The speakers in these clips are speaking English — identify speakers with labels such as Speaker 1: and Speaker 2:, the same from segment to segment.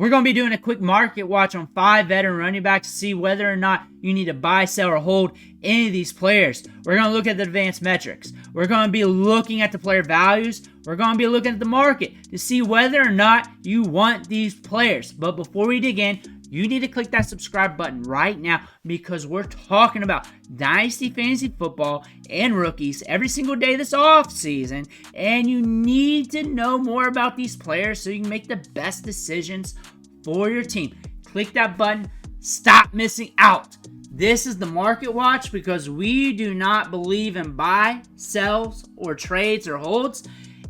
Speaker 1: We're going to be doing a quick market watch on 5 veteran running backs to see whether or not you need to buy, sell, or hold any of these players. We're going to look at the advanced metrics. We're going to be looking at the player values. We're going to be looking at the market to see whether or not you want these players. But before we dig in, you need to click that subscribe button right now because we're talking about Dynasty Fantasy Football and rookies every single day this offseason. And you need to know more about these players so you can make the best decisions for your team. Click that button. Stop missing out. This is the market watch because we do not believe in buy, sells, or trades or holds.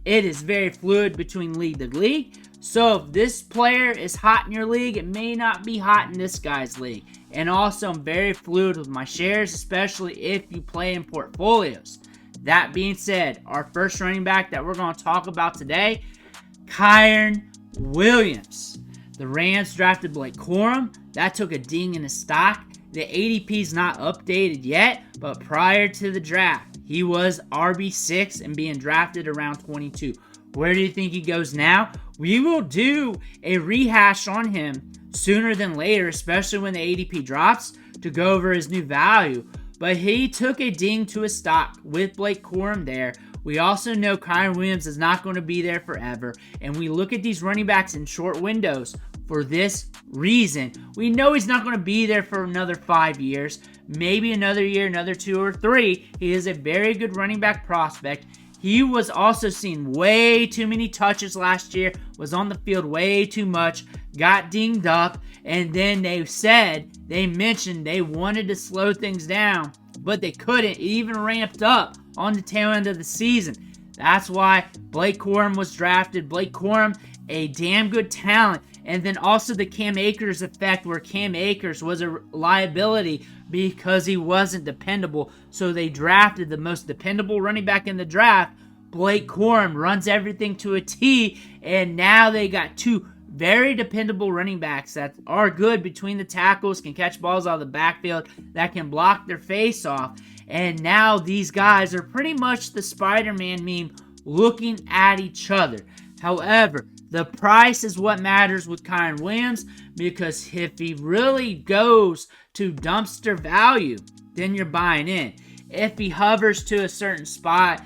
Speaker 1: It is very fluid between league to league. So if this player is hot in your league, it may not be hot in this guy's league. And also, I'm very fluid with my shares, especially if you play in portfolios. That being said, our first running back that we're going to talk about today, Kerwynn Williams. The Rams drafted Blake Corum. That took a ding in his stock. The ADP is not updated yet, but prior to the draft, he was RB6 and being drafted around 22. Where do you think he goes now? We will do a rehash on him sooner than later, especially when the ADP drops, to go over his new value. But he took a ding to his stock with Blake Corum there. We also know Kerwynn Williams is not going to be there forever. And we look at these running backs in short windows for this reason. We know he's not going to be there for another 5 years, maybe another year, another 2 or 3. He is a very good running back prospect. He was also seeing way too many touches last year, was on the field way too much, got dinged up, and then they mentioned they wanted to slow things down, but they couldn't. It even ramped up on the tail end of the season. That's why Blake Corum was drafted. Blake Corum, a damn good talent. And then also the Cam Akers effect, where Cam Akers was a liability because he wasn't dependable. So they drafted the most dependable running back in the draft. Blake Corum runs everything to a T. And now they got 2 very dependable running backs that are good between the tackles, can catch balls out of the backfield, that can block their face off. And now these guys are pretty much the Spider-Man meme looking at each other. However, the price is what matters with Kerwynn Williams, because if he really goes to dumpster value, then you're buying in. If he hovers to a certain spot,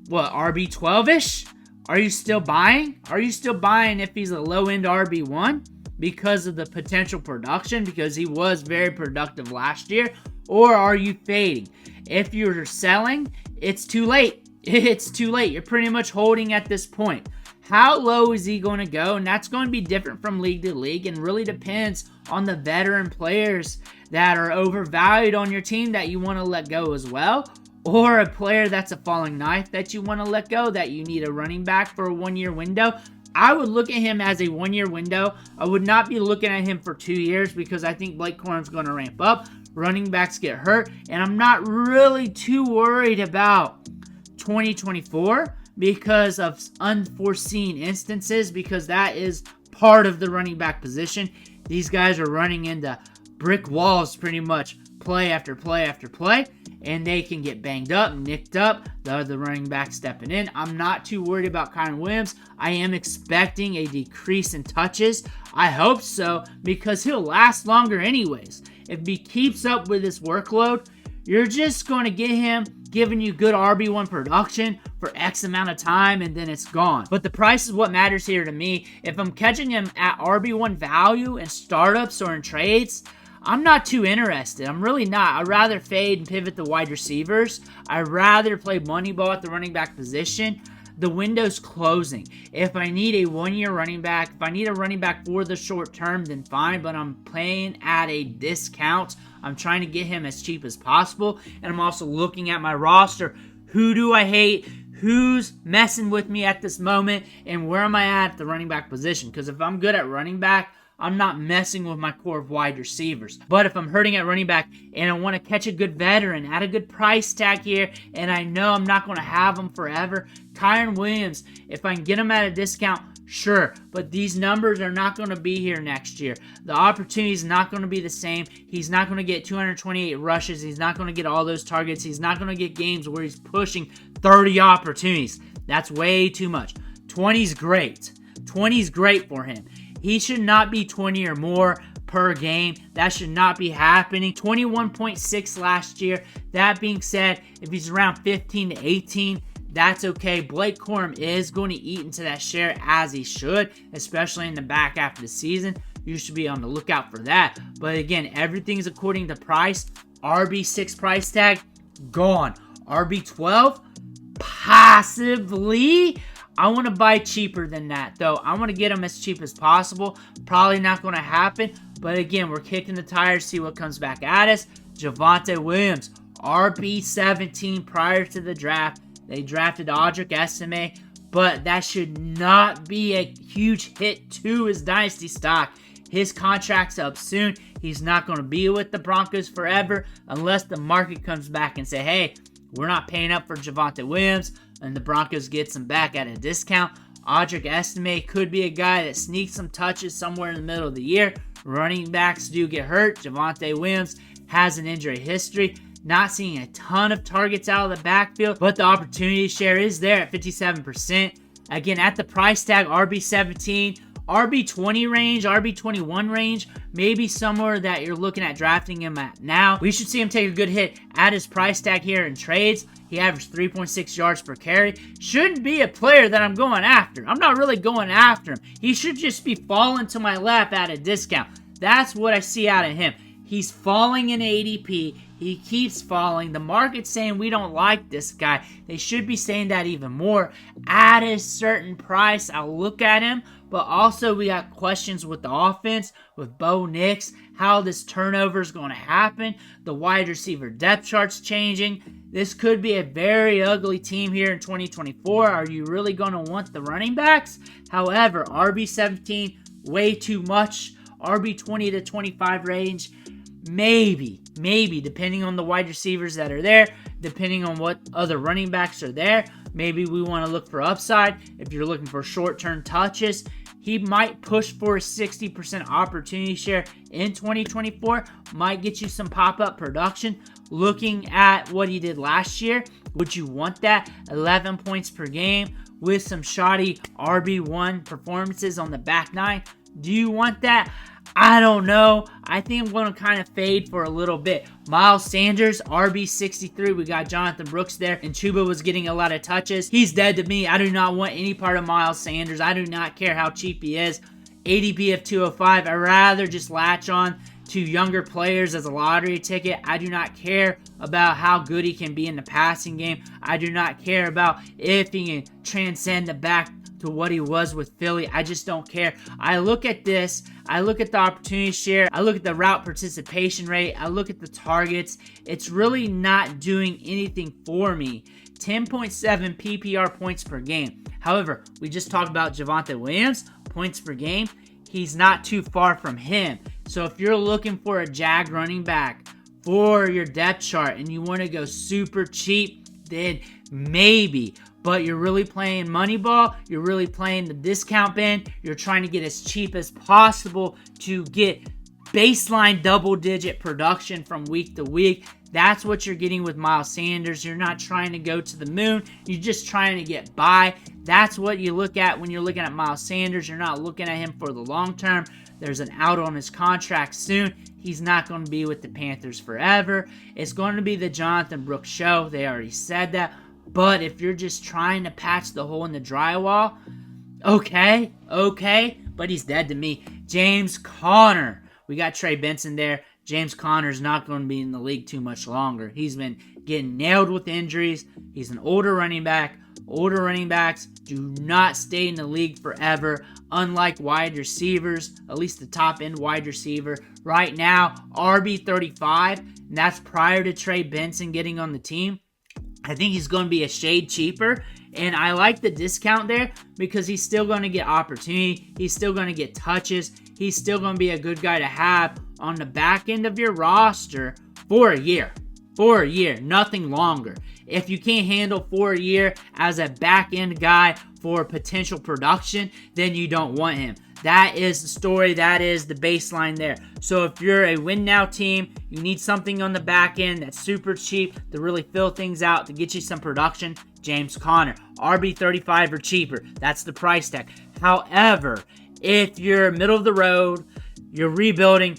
Speaker 1: RB12-ish, are you still buying? Are you still buying if he's a low-end RB1 because of the potential production, because he was very productive last year? Or are you fading? If you're selling, it's too late. It's too late. You're pretty much holding at this point. How low is he going to go? And that's going to be different from league to league and really depends on the veteran players that are overvalued on your team that you want to let go as well. Or a player that's a falling knife that you want to let go, that you need a running back for a 1-year window. I would look at him as a 1-year window. I would not be looking at him for 2 years because I think Blake Corum's going to ramp up. Running backs get hurt. And I'm not really too worried about 2024. Because of unforeseen instances, because that is part of the running back position. These guys are running into brick walls pretty much play after play after play, and they can get banged up, nicked up, the other running back stepping in. I'm not too worried about Kerwynn Williams. I am expecting a decrease in touches. I hope so, because he'll last longer anyways. If he keeps up with his workload, you're just going to get him giving you good RB1 production for X amount of time, and then it's gone. But the price is what matters here to me. If I'm catching him at RB1 value in startups or in trades, I'm not too interested. I'm really not. I'd rather fade and pivot to wide receivers. I'd rather play money ball at the running back position. The window's closing. If I need a 1-year running back, if I need a running back for the short term, then fine, but I'm playing at a discount. I'm trying to get him as cheap as possible, and I'm also looking at my roster. Who do I hate? Who's messing with me at this moment, and where am I at the running back position? Because if I'm good at running back, I'm not messing with my core of wide receivers. But if I'm hurting at running back and I want to catch a good veteran at a good price tag here, and I know I'm not going to have him forever, Kerwynn Williams, if I can get him at a discount, sure. But these numbers are not going to be here next year. The opportunity is not going to be the same. He's not going to get 228 rushes. He's not going to get all those targets. He's not going to get games where he's pushing 30 opportunities. That's way too much. 20's great. 20's great for him. He should not be 20 or more per game. That should not be happening. 21.6 last year. That being said, if he's around 15 to 18, that's okay. Blake Corum is going to eat into that share as he should, especially in the back half of the season. You should be on the lookout for that. But again, everything's according to price. RB6 price tag, gone. RB12, possibly. I want to buy cheaper than that, though. I want to get him as cheap as possible. Probably not going to happen. But again, we're kicking the tires, see what comes back at us. Javonte Williams, RB17 prior to the draft. They drafted Audric Estime, but that should not be a huge hit to his dynasty stock. His contract's up soon. He's not going to be with the Broncos forever unless the market comes back and say, hey, we're not paying up for Javonte Williams, and the Broncos get some back at a discount. Audric Estime could be a guy that sneaks some touches somewhere in the middle of the year. Running backs do get hurt. Javonte Williams has an injury history. Not seeing a ton of targets out of the backfield, but the opportunity share is there at 57%. Again, at the price tag, RB17, RB20 range, RB21 range, maybe somewhere that you're looking at drafting him at now. We should see him take a good hit at his price tag here in trades. He averaged 3.6 yards per carry. Shouldn't be a player that I'm going after. I'm not really going after him. He should just be falling to my lap at a discount. That's what I see out of him. He's falling in ADP. He keeps falling. The market's saying we don't like this guy. They should be saying that even more. At a certain price, I'll look at him. But also, we got questions with the offense, with Bo Nix, how this turnover is going to happen. The wide receiver depth chart's changing. This could be a very ugly team here in 2024. Are you really going to want the running backs? However, RB17, way too much. RB20 to 25 range, maybe, depending on the wide receivers that are there, depending on what other running backs are there. Maybe we want to look for upside. If you're looking for short-term touches, he might push for a 60% opportunity share in 2024. Might get you some pop-up production. Looking at what he did last year, would you want that? 11 points per game with some shoddy RB1 performances on the back nine. Do you want that? I don't know. I think I'm going to kind of fade for a little bit. Miles Sanders, RB63. We got Jonathan Brooks there, and Chuba was getting a lot of touches. He's dead to me. I do not want any part of Miles Sanders. I do not care how cheap he is. ADP of 205. I'd rather just latch on to younger players as a lottery ticket. I do not care about how good he can be in the passing game. I do not care about if he can transcend the back to what he was with Philly. I just don't care. I look at this. I look at the opportunity share. I look at the route participation rate. I look at the targets. It's really not doing anything for me. 10.7 PPR points per game. However, we just talked about Javonte Williams, points per game. He's not too far from him. So if you're looking for a Jag running back for your depth chart and you want to go super cheap, then maybe. But you're really playing Moneyball. You're really playing the discount bin. You're trying to get as cheap as possible to get baseline double-digit production from week to week. That's what you're getting with Miles Sanders. You're not trying to go to the moon. You're just trying to get by. That's what you look at when you're looking at Miles Sanders. You're not looking at him for the long term. There's an out on his contract soon. He's not going to be with the Panthers forever. It's going to be the Jonathan Brooks show. They already said that. But if you're just trying to patch the hole in the drywall, okay, but he's dead to me. James Conner. We got Trey Benson there. James Conner's not going to be in the league too much longer. He's been getting nailed with injuries. He's an older running back. Older running backs do not stay in the league forever, unlike wide receivers, at least the top-end wide receiver. Right now, RB35, and that's prior to Trey Benson getting on the team. I think he's going to be a shade cheaper, and I like the discount there because he's still going to get opportunity. He's still going to get touches. He's still going to be a good guy to have on the back end of your roster for a year. For a year, nothing longer. If you can't handle for a year as a back end guy for potential production, then you don't want him. That is the story. That is the baseline there. So if you're a win now team, you need something on the back end that's super cheap to really fill things out, to get you some production. James Conner, RB35 or cheaper. That's the price tag. However, If you're middle of the road, you're rebuilding,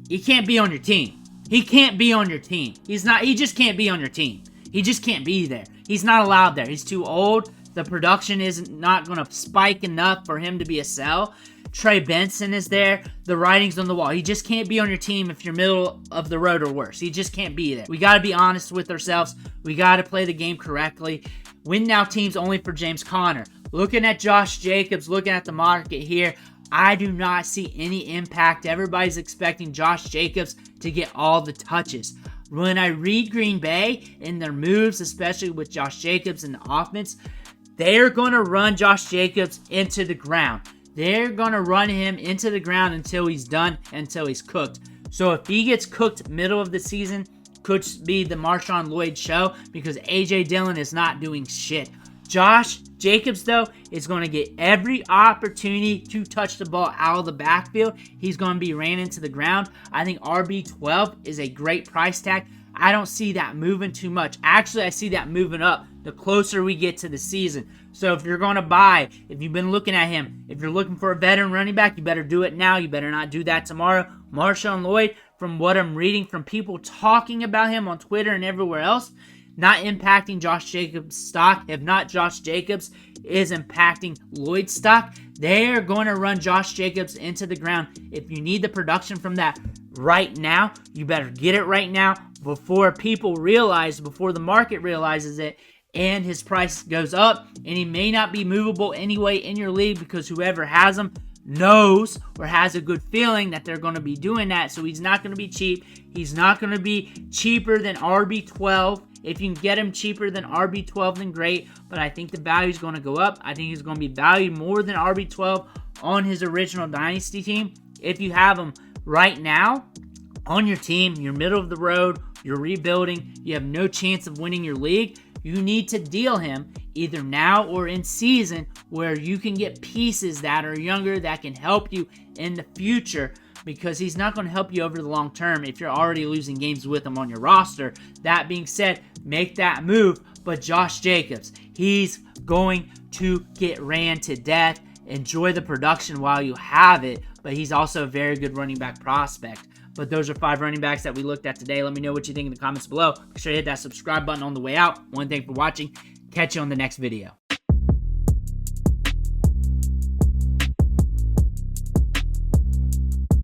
Speaker 1: he can't be on your team. He can't be on your team. He just can't be on your team. He just can't be there. He's not allowed there. He's too old. The production is not going to spike enough for him to be a sell. Trey Benson is there. The writing's on the wall. He just can't be on your team if you're middle of the road or worse. He just can't be there. We got to be honest with ourselves. We got to play the game correctly. Win now teams only for James Conner. Looking at Josh Jacobs, looking at the market here, I do not see any impact. Everybody's expecting Josh Jacobs to get all the touches. When I read Green Bay and their moves, especially with Josh Jacobs in the offense, they're going to run Josh Jacobs into the ground. They're going to run him into the ground until he's done, until he's cooked. So if he gets cooked middle of the season, could be the Marshawn Lloyd show because A.J. Dillon is not doing shit. Josh Jacobs, though, is going to get every opportunity to touch the ball out of the backfield. He's going to be ran into the ground. I think RB12 is a great price tag. I don't see that moving too much. Actually, I see that moving up the closer we get to the season. So if you're going to buy, if you've been looking at him, if you're looking for a veteran running back, you better do it now. You better not do that tomorrow. Marshawn Lloyd, from what I'm reading from people talking about him on Twitter and everywhere else, not impacting Josh Jacobs' stock. If not, Josh Jacobs is impacting Lloyd's stock. They're going to run Josh Jacobs into the ground. If you need the production from that right now, you better get it right now before people realize, before the market realizes it, and his price goes up, and he may not be movable anyway in your league because whoever has him knows or has a good feeling that they're going to be doing that. So he's not going to be cheap. He's not going to be cheaper than RB12. If you can get him cheaper than RB12, then great. But I think the value is going to go up. I think he's going to be valued more than RB12 on his original Dynasty team. If you have him right now on your team, you're middle of the road, you're rebuilding, you have no chance of winning your league, you need to deal him either now or in season where you can get pieces that are younger that can help you in the future, because he's not going to help you over the long term if you're already losing games with him on your roster. That being said, make that move. But Josh Jacobs, he's going to get ran to death. Enjoy the production while you have it, but he's also a very good running back prospect. But those are 5 running backs that we looked at today. Let me know what you think in the comments below. Make sure to hit that subscribe button on the way out. One thing for watching. Catch you on the next video.